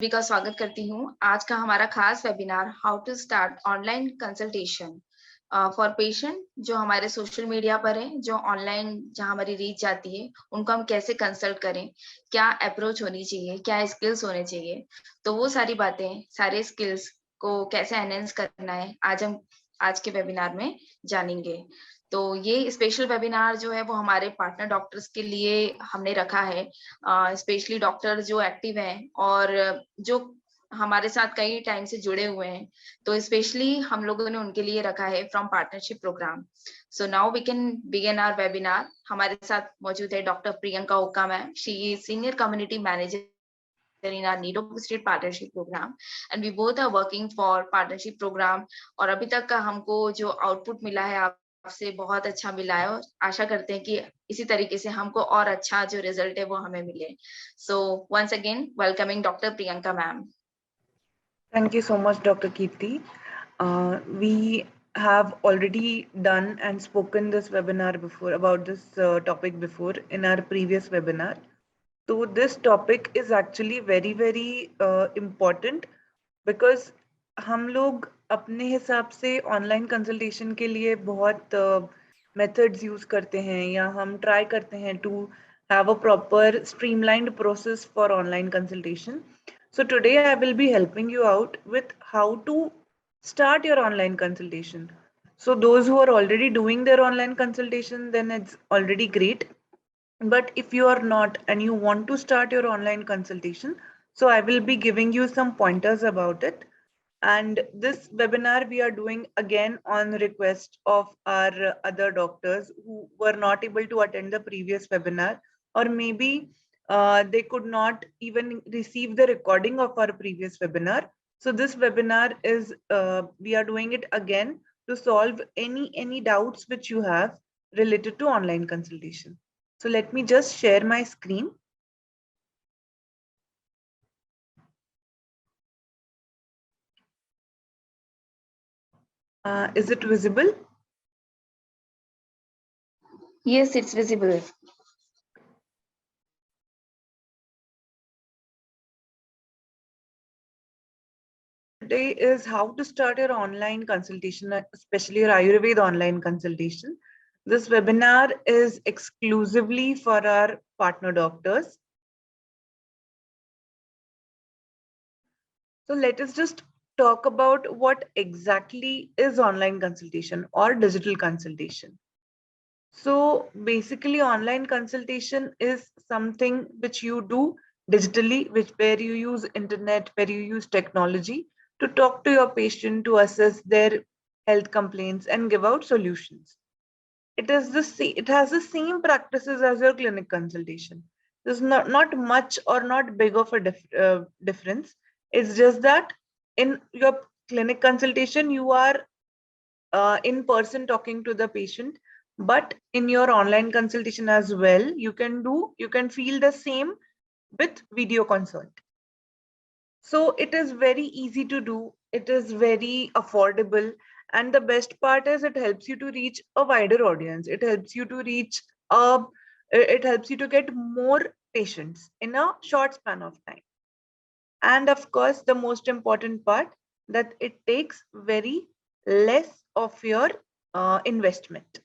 सभी का स्वागत करती हूँ। आज का हमारा खास webinar how to start online consultation for patient जो हमारे सोशल मीडिया पर है, जो ऑनलाइन जहाँ हमारी रीच जाती है, उनको हम कैसे कंसल्ट करें, क्या अप्रोच होनी चाहिए, क्या स्किल्स होने चाहिए। तो वो सारी बातें, सारे स्किल्स को कैसे एनहेंस करना है, आज हम आज के वेबिनार में जानेंगे। तो ये स्पेशल वेबिनार जो है वो हमारे पार्टनर डॉक्टर्स के लिए हमने रखा है, स्पेशली डॉक्टर जो एक्टिव हैं और जो हमारे साथ कई टाइम से जुड़े हुए हैं। तो स्पेशली हम लोगों ने उनके लिए रखा है from partnership program. So now we can begin our webinar. हमारे साथ मौजूद है doctor Priyanka Oka ma'am. She is senior community manager in our Nirogstreet partnership program, and we both are working for partnership program। और अभी तक का हमको जो आउटपुट मिला है आपसे बहुत अच्छा मिला है, और आशा करते हैं कि इसी तरीके से हमको और अच्छा जो रिजल्ट है वो हमें मिले। So once again welcoming doctor Priyanka ma'am. Thank you so much, Dr. Kirti. We have already done and spoken this webinar before about this topic before in our previous webinar. So this topic is actually very important because हम लोग अपने हिसाब से online consultation के लिए बहुत methods use करते हैं या हम ट्राई करते हैं to have a proper streamlined process for online consultation. So today I will be helping you out with how to start your online consultation. So those who are already doing their online consultation, then it's already great. But if you are not and you want to start your online consultation, so I will be giving you some pointers about it. And this webinar we are doing again on request of our other doctors who were not able to attend the previous webinar, or maybe they could not even receive the recording of our previous webinar. So this webinar is we are doing it again to solve any doubts which you have related to online consultation. So let me just share my screen. Is it visible? Yes, it's visible. Today is how to start your online consultation, especially your Ayurveda online consultation. This webinar is exclusively for our partner doctors. So let us just talk about what exactly is online consultation or digital consultation. So basically online consultation is something which you do digitally, where you use internet, where you use technology to talk to your patient, to assess their health complaints and give out solutions. It has the same practices as your clinic consultation. There's not much or not big of a difference. It's just that in your clinic consultation, you are in person talking to the patient, but in your online consultation as well, you can feel the same with video consult. So it is very easy to do, it is very affordable, and the best part is it helps you to reach a wider audience. It helps you to reach it helps you to get more patients in a short span of time. And of course, the most important part, that it takes very less of your investment.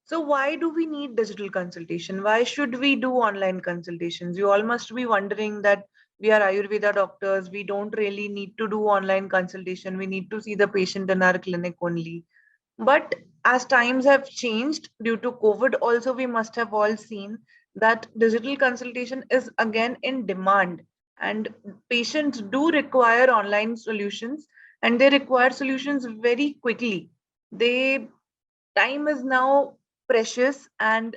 So why do we need digital consultation? Why should we do online consultations? You all must be wondering that we are Ayurveda doctors. We don't really need to do online consultation. We need to see the patient in our clinic only. But as times have changed due to COVID, also we must have all seen that digital consultation is again in demand, and patients do require online solutions, and they require solutions very quickly. They Time is now precious, and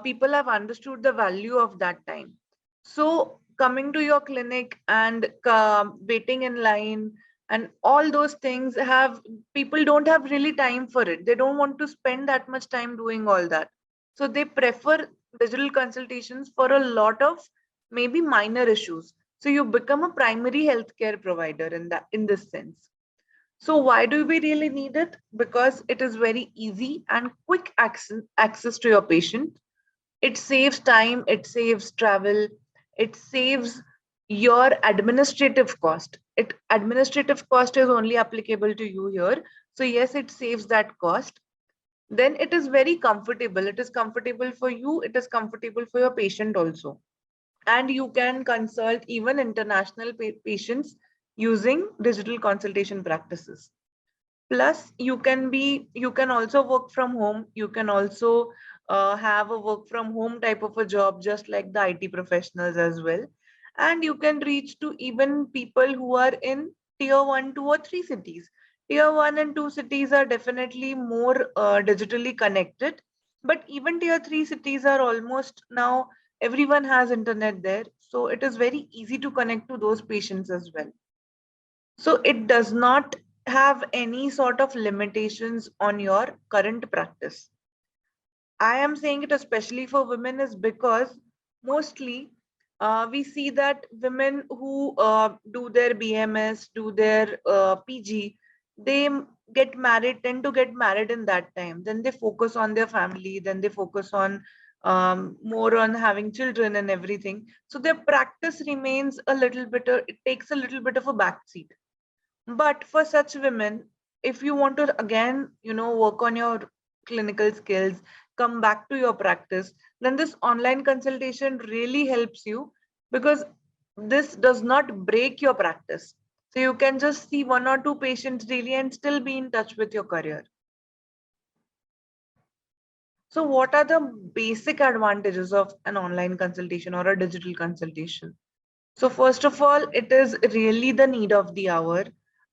people have understood the value of that time. So coming to your clinic and waiting in line and all those things, have people don't have really time for it. They don't want to spend that much time doing all that, so they prefer digital consultations for a lot of maybe minor issues. So you become a primary healthcare provider in this sense. So why do we really need it? Because it is very easy and quick access to your patient. It saves time, it saves travel, It saves your administrative cost. Administrative cost is only applicable to you here. So yes, it saves that cost. Then it is very comfortable. It is comfortable for you. It is comfortable for your patient also. And you can consult even international patients using digital consultation practices. Plus you can also work from home. You can also have a work from home type of a job, just like the IT professionals as well. And you can reach to even people who are in tier 1, 2 or 3 cities. Tier 1 and 2 cities are definitely more digitally connected, but even tier 3 cities are almost now everyone has internet there, so it is very easy to connect to those patients as well. So it does not have any sort of limitations on your current practice. I am saying it especially for women is because mostly we see that women who do their BMS, do their PG, they tend to get married in that time. Then they focus on their family, then they focus on more on having children and everything. So their practice remains a little bit, it takes a little bit of a backseat. But for such women, if you want to again, work on your clinical skills, come back to your practice, then this online consultation really helps you, because this does not break your practice. So you can just see 1 or 2 patients daily and still be in touch with your career. So what are the basic advantages of an online consultation or a digital consultation? So first of all, it is really the need of the hour.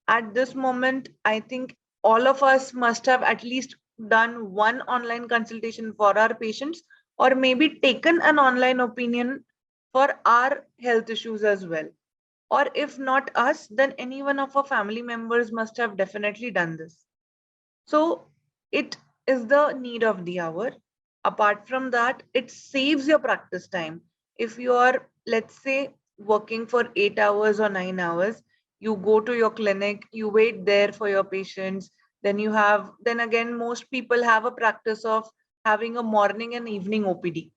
At this moment, I think all of us must have at least done one online consultation for our patients, or maybe taken an online opinion for our health issues as well. Or if not us, then any one of our family members must have definitely done this. So it is the need of the hour. Apart from that, it saves your practice time. If you are, let's say, working for 8 hours or 9 hours, you go to your clinic, you wait there for your patients. Then again, most people have a practice of having a morning and evening OPD.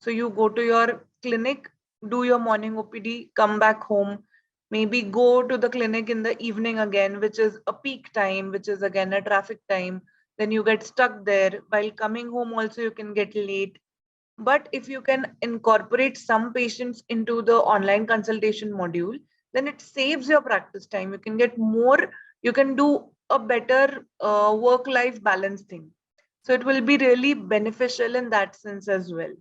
So you go to your clinic, do your morning OPD, come back home, maybe go to the clinic in the evening again, which is a peak time, which is again a traffic time. Then you get stuck there. While coming home also you can get late. But if you can incorporate some patients into the online consultation module, then it saves your practice time. You can get more, you can do a better work-life balance thing. So it will be really beneficial in that sense as well.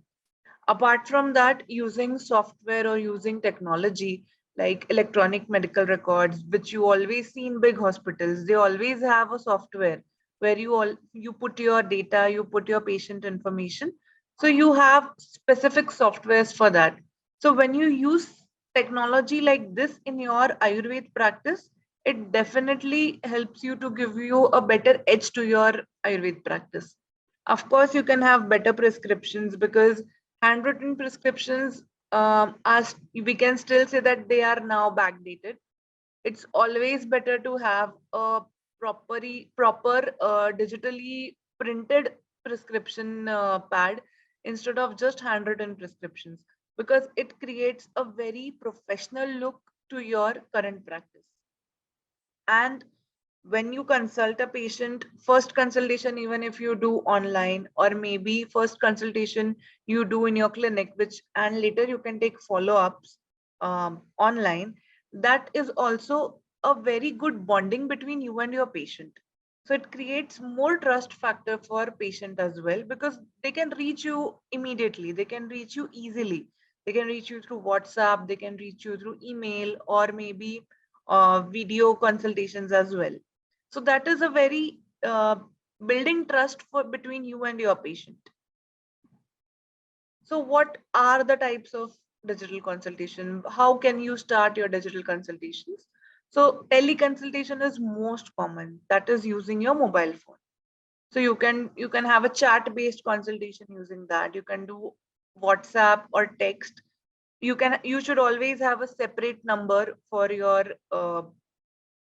Apart from that, using software or using technology like electronic medical records, which you always see in big hospitals, they always have a software where you put your data, you put your patient information. So you have specific softwares for that. So when you use technology like this in your Ayurveda practice, it definitely helps you to give you a better edge to your Ayurveda practice. Of course, you can have better prescriptions, because handwritten prescriptions, as we can still say that they are now backdated. It's always better to have a proper digitally printed prescription pad instead of just handwritten prescriptions, because it creates a very professional look to your current practice. And when you consult a patient, first consultation, even if you do online, or maybe first consultation you do in your clinic, which and later you can take follow-ups online, that is also a very good bonding between you and your patient. So it creates more trust factor for patient as well, because they can reach you immediately, they can reach you easily, they can reach you through WhatsApp, they can reach you through email, or maybe video consultations as well. So that is a very building trust for between you and your patient. So what are the types of digital consultation? How can you start your digital consultations? So teleconsultation is most common. That is using your mobile phone. So you can have a chat based consultation using that. You can do WhatsApp or text. You should always have a separate number for your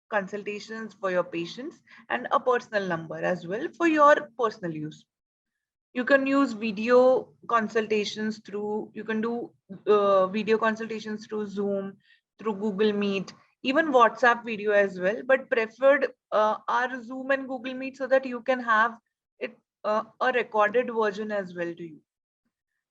consultations for your patients, and a personal number as well for your personal use. You can use video consultations through, you can do video consultations through Zoom, through Google Meet, even WhatsApp video as well, but preferred are Zoom and Google Meet so that you can have it a recorded version as well to you.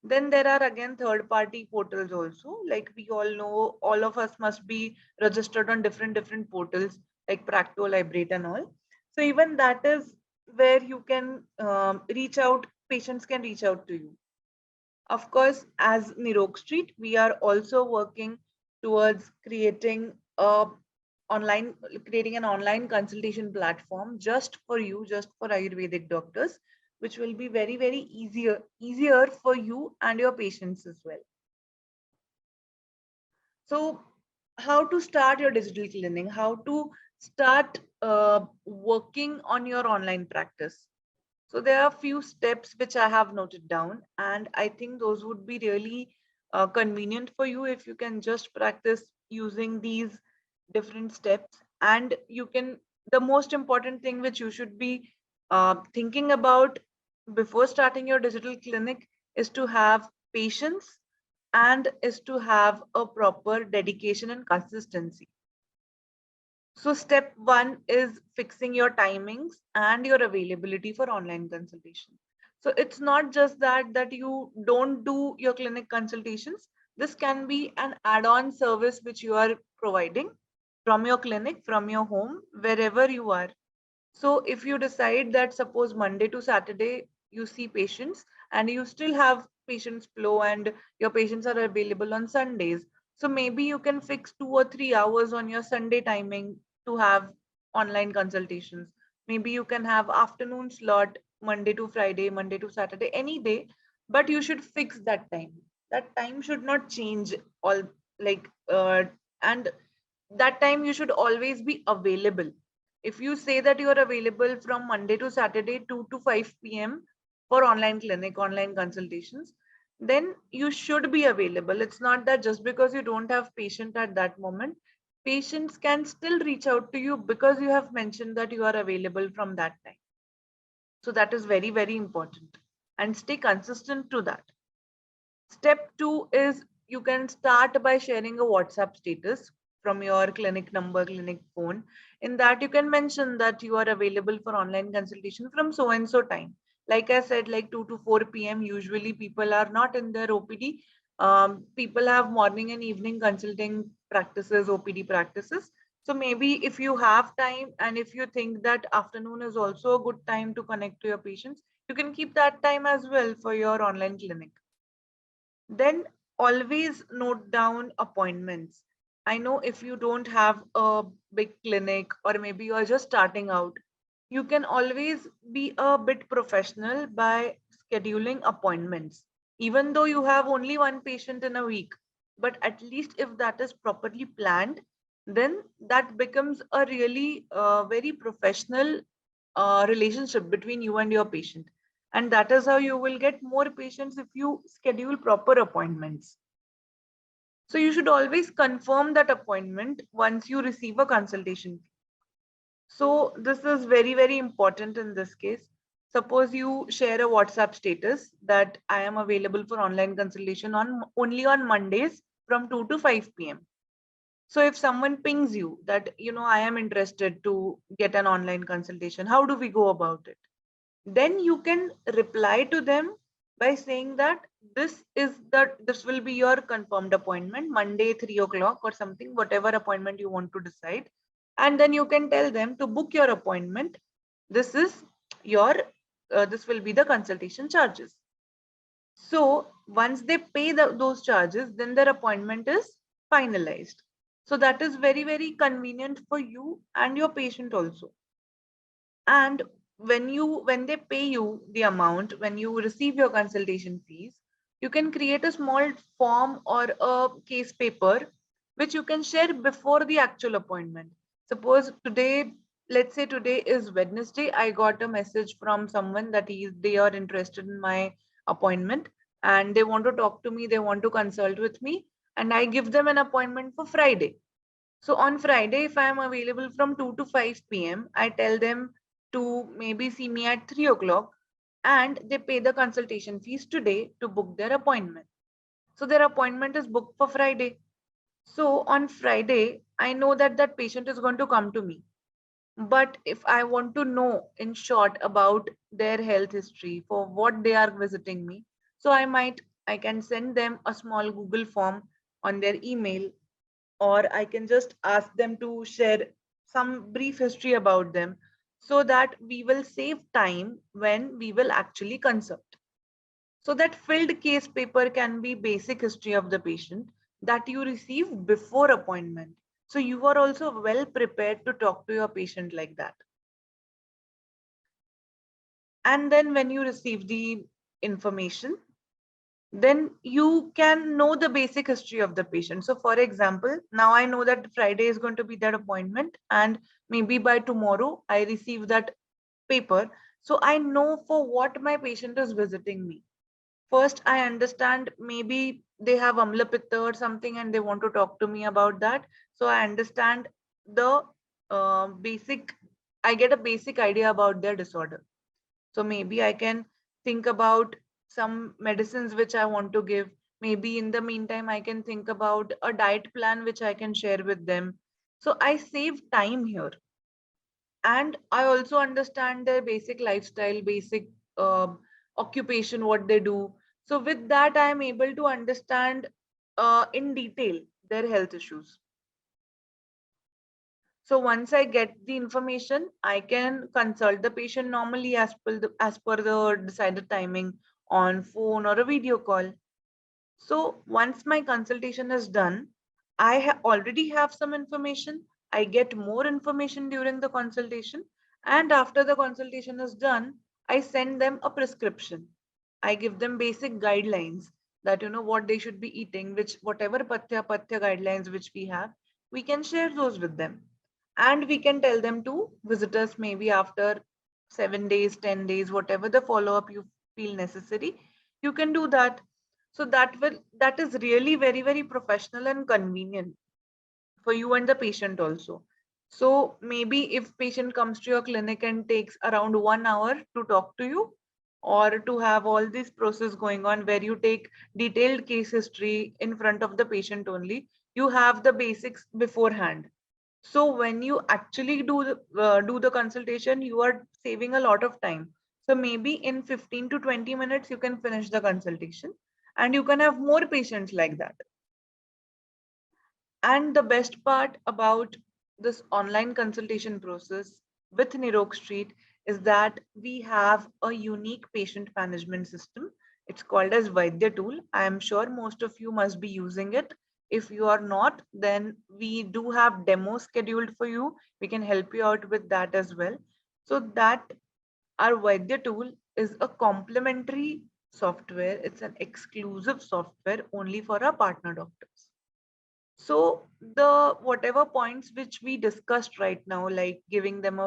Then there are again third-party portals also. Like we all know, all of us must be registered on different portals like Practo, Librate and all. So even that is where you can reach out, patients can reach out to you. Of course, as Nirogstreet, we are also working towards creating an online consultation platform just for you, just for Ayurvedic doctors, which will be very easier for you and your patients as well. So how to start your digital clinic, how to start working on your online practice. So there are a few steps which I have noted down, and I think those would be really convenient for you if you can just practice using these different steps. And you can, the most important thing which you should be thinking about before starting your digital clinic is to have patience and is to have a proper dedication and consistency. So step one is fixing your timings and your availability for online consultation. So it's not just that you don't do your clinic consultations. This can be an add-on service which you are providing from your clinic, from your home, wherever you are. So if you decide that suppose Monday to Saturday you see patients and you still have patients flow and your patients are available on Sundays. So maybe you can fix 2 or 3 hours on your Sunday timing to have online consultations. Maybe you can have afternoon slot Monday to Friday, Monday to Saturday, any day, but you should fix that time. That time should not change all like and that time you should always be available. If you say that you are available from Monday to Saturday, 2 to 5 p.m. for online clinic, online consultations, then you should be available. It's not that just because you don't have patient at that moment, patients can still reach out to you because you have mentioned that you are available from that time. So that is very important, and stay consistent to that. Step two is you can start by sharing a WhatsApp status from your clinic number, clinic phone. In that, you can mention that you are available for online consultation from so and so time. Like I said, like 2 to 4 p.m. Usually people are not in their OPD. People have morning and evening consulting practices, OPD practices. So maybe if you have time and if you think that afternoon is also a good time to connect to your patients, you can keep that time as well for your online clinic. Then always note down appointments. I know if you don't have a big clinic or maybe you're just starting out, you can always be a bit professional by scheduling appointments, even though you have only one patient in a week. But at least if that is properly planned, then that becomes a really very professional relationship between you and your patient. And that is how you will get more patients if you schedule proper appointments. So you should always confirm that appointment once you receive a consultation. So this is very important in this case. Suppose you share a WhatsApp status that I am available for online consultation on only on Mondays from 2 to 5 p.m. So if someone pings you that, I am interested to get an online consultation, how do we go about it? Then you can reply to them by saying that this will be your confirmed appointment Monday 3 o'clock or something, whatever appointment you want to decide. And then you can tell them to book your appointment. This is your this will be the consultation charges. So once they pay those charges, then their appointment is finalized. So that is very convenient for you and your patient also. And when they pay you the amount, when you receive your consultation fees, you can create a small form or a case paper which you can share before the actual appointment. Suppose today, let's say today is Wednesday, I got a message from someone that they are interested in my appointment and they want to talk to me, they want to consult with me, and I give them an appointment for Friday. So on Friday, if I am available from 2 to 5 p.m., I tell them to maybe see me at 3 o'clock. and they pay the consultation fees today to book their appointment. So their appointment is booked for Friday. So on Friday, I know that that patient is going to come to me. But if I want to know in short about their health history for what they are visiting me, so I can send them a small Google form on their email, or I can just ask them to share some brief history about them, so that we will save time when we will actually consult. So that filled case paper can be basic history of the patient that you receive before appointment. So you are also well prepared to talk to your patient like that. And then when you receive the information, then you can know the basic history of the patient. So for example, now I know that Friday is going to be that appointment, and maybe by tomorrow I receive that paper. So I know for what my patient is visiting me. First, I understand maybe they have Amla Pitta or something and they want to talk to me about that. So I understand the basic, I get a basic idea about their disorder. So maybe I can think about some medicines which I want to give. Maybe in the meantime, I can think about a diet plan which I can share with them. So I save time here. And I also understand their basic lifestyle, basic occupation, what they do. So with that, I am able to understand in detail their health issues. So once I get the information, I can consult the patient normally as per the decided timing on phone or a video call. So once my consultation is done, I already have some information. I get more information during the consultation. And after the consultation is done, I send them a prescription. I give them basic guidelines that what they should be eating, which whatever patya guidelines which we have, we can share those with them. And we can tell them to visit us maybe after 7 days, 10 days, whatever the follow-up you feel necessary, you can do that. So that is really very, very professional and convenient for you and the patient also. So maybe if patient comes to your clinic and takes around 1 hour to talk to you, or to have all this process going on where you take detailed case history in front of the patient only, you have the basics beforehand. So when you actually do the consultation, you are saving a lot of time. So maybe in 15 to 20 minutes, you can finish the consultation and you can have more patients like that. And the best part about this online consultation process with Nirogstreet is that we have a unique patient management system. It's called as Vaidya tool. I am sure most of you must be using it. If you are not, then we do have demos scheduled for you. We can help you out with that as well. So that our Vaidya tool is a complementary software. It's an exclusive software only for our partner doctors. So the whatever points which we discussed right now, like giving them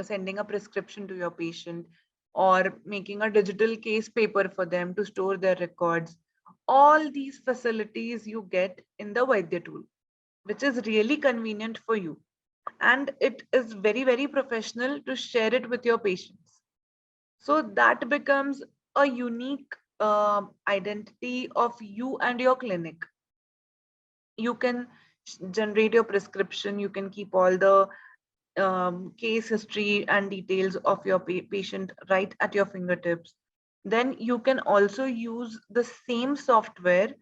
sending a prescription to your patient, or making a digital case paper for them to store their records, all these facilities you get in the Vaidya tool, which is really convenient for you. And it is very, very professional to share it with your patients. So that becomes a unique identity of you and your clinic. You can generate your prescription, you can keep all the case history and details of your patient right at your fingertips. Then you can also use the same software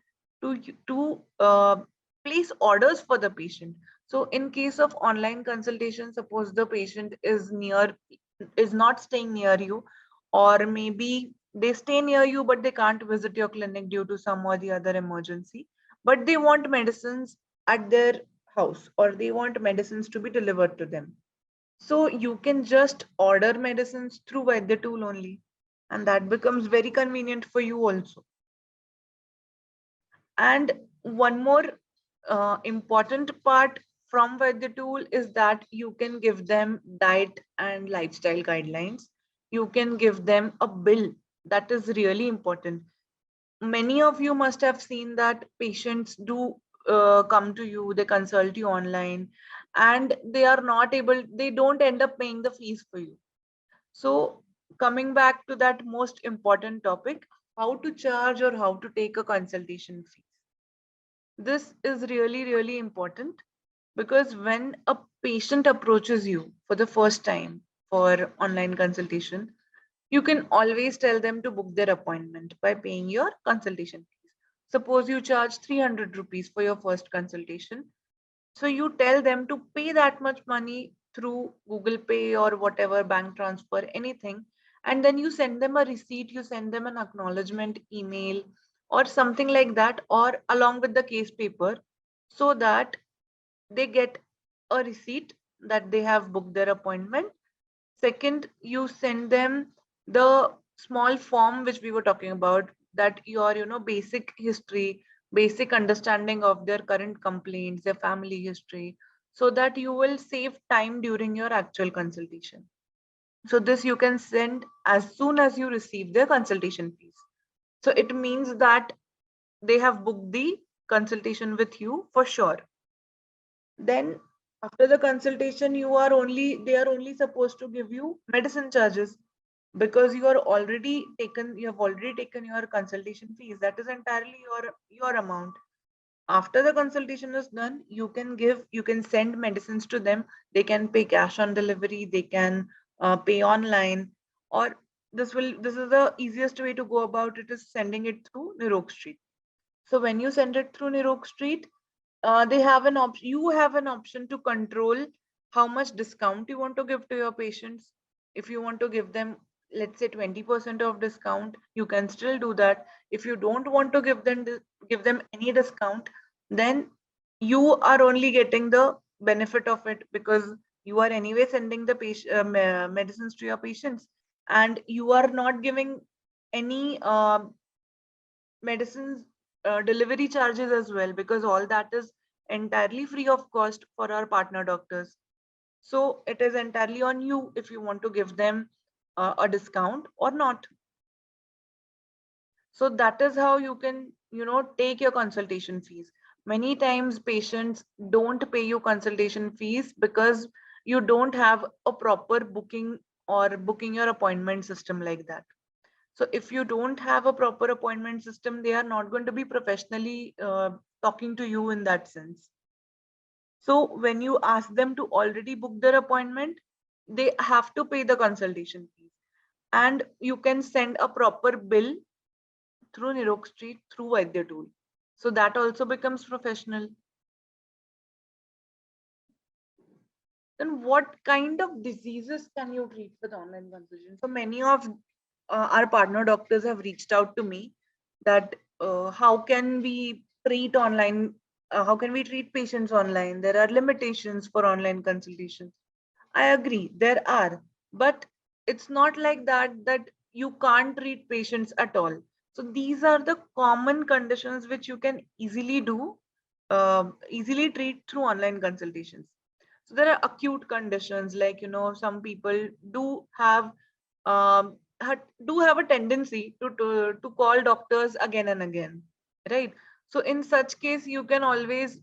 to place orders for the patient. So in case of online consultation, suppose the patient is not staying near you, or maybe they stay near you but they can't visit your clinic due to some or the other emergency, but they want medicines at their house, or they want medicines to be delivered to them. So you can just order medicines through Vaidya tool only, and that becomes very convenient for you also. And one more important part from Vaidya tool is that you can give them diet and lifestyle guidelines. You can give them a bill. That is really important. Many of you must have seen that patients do come to you, they consult you online, and they don't end up paying the fees for you. So coming back to that most important topic, how to charge or how to take a consultation fee. This is really, really important because when a patient approaches you for the first time for online consultation, you can always tell them to book their appointment by paying your consultation fees. Suppose you charge 300 rupees for your first consultation. So you tell them to pay that much money through Google Pay or whatever, bank transfer, anything. And then you send them a receipt, you send them an acknowledgement email or something like that, or along with the case paper, so that they get a receipt that they have booked their appointment. Second, you send them the small form which we were talking about, that your basic history, basic understanding of their current complaints, their family history, so that you will save time during your actual consultation. So this you can send as soon as you receive their consultation fees. So it means that they have booked the consultation with you for sure. Then after the consultation, they are only supposed to give you medicine charges, because you have already taken your consultation fees. That is entirely your amount. After the consultation is done, you can send medicines to them. They can pay cash on delivery, they can pay online, or this is the easiest way to go about it, is sending it through Nirogstreet. So when you send it through Nirogstreet, they have an option. You have an option to control how much discount you want to give to your patients. If you want to give them, let's say 20% of discount, you can still do that. If you don't want to give them any discount, then you are only getting the benefit of it, because you are anyway sending the medicines to your patients, and you are not giving any medicines delivery charges as well, because all that is entirely free of cost for our partner doctors. So it is entirely on you if you want to give them a discount or not. So that is how you can take your consultation fees. Many times patients don't pay you consultation fees because you don't have a proper booking your appointment system like that. So if you don't have a proper appointment system, they are not going to be professionally talking to you in that sense. So when you ask them to already book their appointment, they have to pay the consultation fees. And you can send a proper bill through Nirogstreet through Vaidya tool. So that also becomes professional. Then what kind of diseases can you treat with online consultation? So many of our partner doctors have reached out to me that how can we treat online, how can we treat patients online? There are limitations for online consultations. I agree, there are, but it's not like that you can't treat patients at all. So these are the common conditions which you can easily treat through online consultations. So there are acute conditions, like some people um, do have a tendency to call doctors again and again, right? So in such case, you can always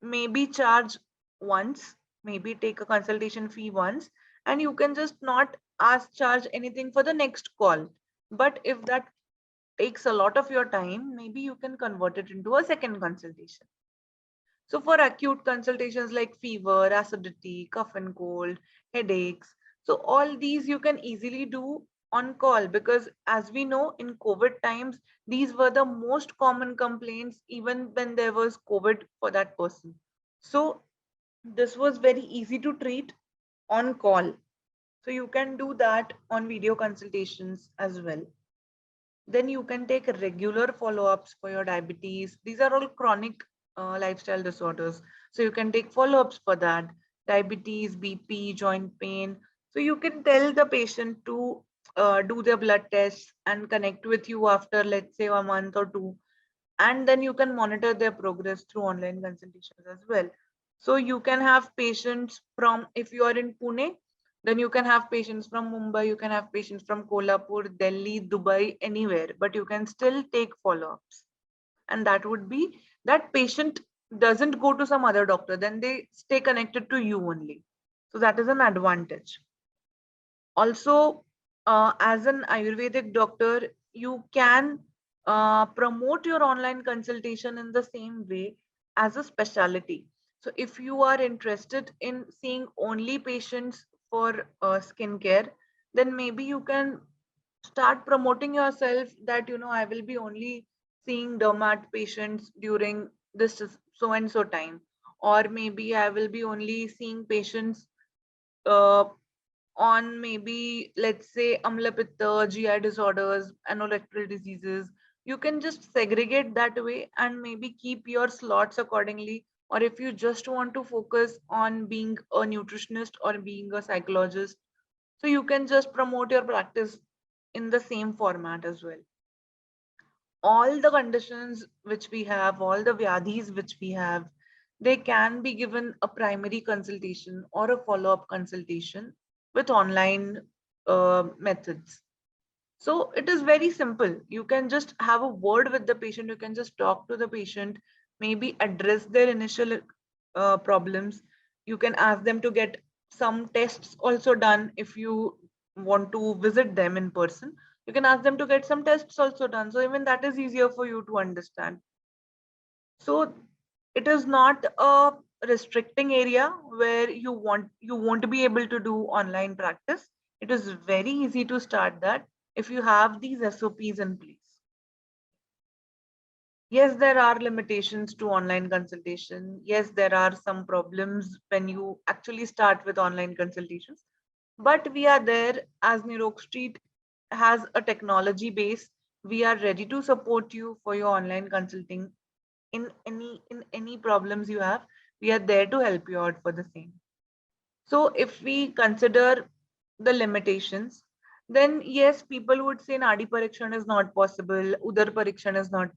maybe charge once, maybe take a consultation fee once, and you can just not charge anything for the next call. But if that takes a lot of your time, maybe you can convert it into a second consultation. So for acute consultations like fever, acidity, cough and cold, headaches, so all these you can easily do on call, because as we know, in COVID times, these were the most common complaints even when there was COVID for that person. So this was very easy to treat on call. So you can do that on video consultations as well. Then you can take regular follow-ups for your diabetes. These are all chronic lifestyle disorders. So you can take follow-ups for that. Diabetes, BP, joint pain. So you can tell the patient to do their blood tests and connect with you after, let's say, a month or two. And then you can monitor their progress through online consultations as well. So you can have patients from, if you are in Pune, then you can have patients from Mumbai, you can have patients from Kolhapur, Delhi, Dubai, anywhere, but you can still take follow-ups. And that would be that patient doesn't go to some other doctor, then they stay connected to you only. So that is an advantage. Also, as an Ayurvedic doctor, you can promote your online consultation in the same way as a specialty. So if you are interested in seeing only patients for skincare, then maybe you can start promoting yourself that, I will be only seeing dermat patients during this so and so time, or maybe I will be only seeing patients uh, on maybe, let's say, amlapitta, GI disorders, anorectal diseases. You can just segregate that way and maybe keep your slots accordingly. Or if you just want to focus on being a nutritionist or being a psychologist, so you can just promote your practice in the same format as well. All the conditions which we have, all the vyadhis which we have, they can be given a primary consultation or a follow-up consultation with online methods. So it is very simple. You can just have a word with the patient. You can just talk to the patient, maybe address their initial problems. You can ask them to get some tests also done if you want to visit them in person. You can ask them to get some tests also done. So even that is easier for you to understand. So it is not a restricting area where you won't be able to do online practice. It is very easy to start that if you have these SOPs in place. Yes, there are limitations to online consultation. Yes, there are some problems when you actually start with online consultations. But we are there as Nirogstreet has a technology base. We are ready to support you for your online consulting in any problems you have. We are there to help you out for the same. So if we consider the limitations, then yes, people would say Nadi Parikshan is not possible, Udar Parikshan is not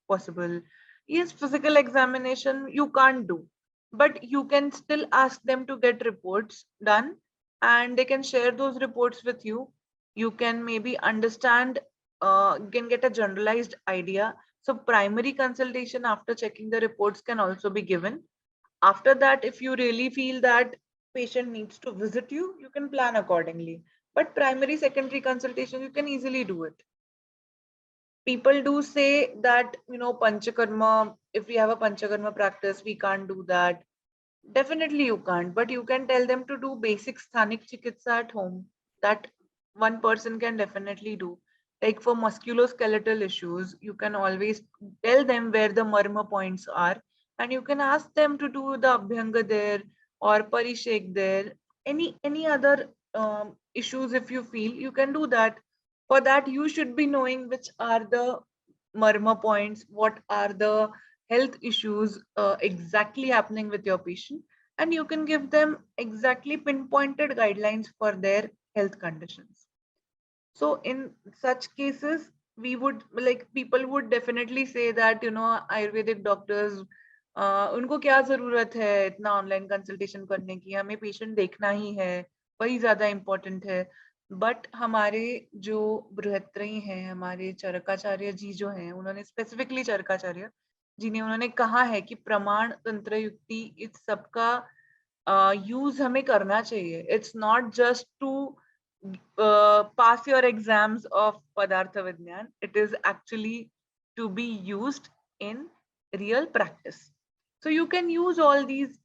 possible. Yes, physical examination you can't do, but you can still ask them to get reports done and they can share those reports with you. You can maybe understand, can get a generalized idea. So primary consultation after checking the reports can also be given. After that, if you really feel that patient needs to visit you, you can plan accordingly. But primary, secondary consultation, you can easily do it. People do say that, Panchakarma, if we have a Panchakarma practice, we can't do that. Definitely you can't, but you can tell them to do basic sthanic chikitsa at home. That one person can definitely do. Like for musculoskeletal issues, you can always tell them where the marma points are, and you can ask them to do the abhyanga there or parishek there. Any other issues, if you feel, you can do that. For that, you should be knowing which are the marma points, what are the health issues exactly happening with your patient, and you can give them exactly pinpointed guidelines for their health conditions. So in such cases, we would, like, people would definitely say that, Ayurvedic doctors, उनको क्या जरूरत है इतना online consultation करने की, हमें patient देखना ही है, वही ज्यादा इम्पोर्टेंट है. बट हमारे जो बृहत्त्रयी हैं, हमारे चरकाचार्य जी जो हैं, उन्होंने स्पेसिफिकली चरकाचार्य जी ने उन्होंने कहा है कि प्रमाण तंत्र युक्ति इस सबका यूज हमें करना चाहिए. It's not just to pass your exams of Padartha Vidyan. It is actually to be used in real practice. So you can use all these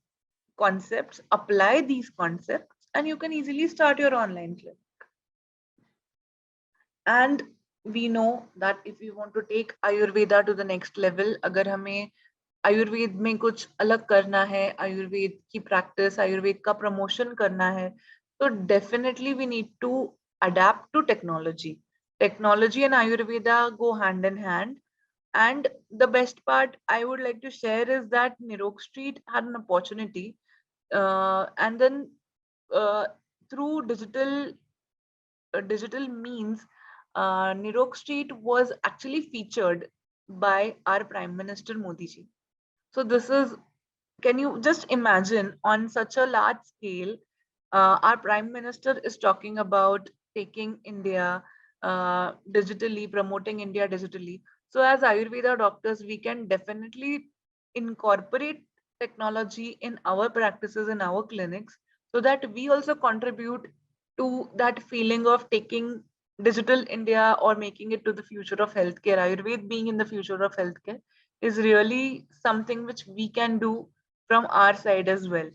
concepts, apply these concepts, and you can easily start your online clinic. And we know that if we want to take Ayurveda to the next level, अगर हमें आयुर्वेद में कुछ अलग करना है, आयुर्वेद की practice, Ayurveda का promotion करना है, तो definitely we need to adapt to technology. Technology and Ayurveda go hand in hand. And the best part I would like to share is that Nirogstreet had an opportunity, and then through digital means, Nirogstreet was actually featured by our Prime Minister Modi ji. So this is, can you just imagine on such a large scale, our Prime Minister is talking about taking India digitally, promoting India digitally. So as Ayurveda doctors, we can definitely incorporate technology in our practices, in our clinics, so that we also contribute to that feeling of taking digital India or making it to the future of healthcare, Ayurveda being in the future of healthcare, is really something which we can do from our side as well.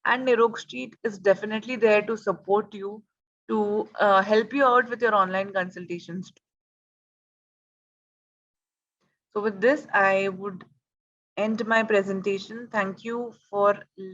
And Nirogstreet is definitely there to support you, to help you out with your online consultations. So with this, I would end my presentation. Thank you for listening.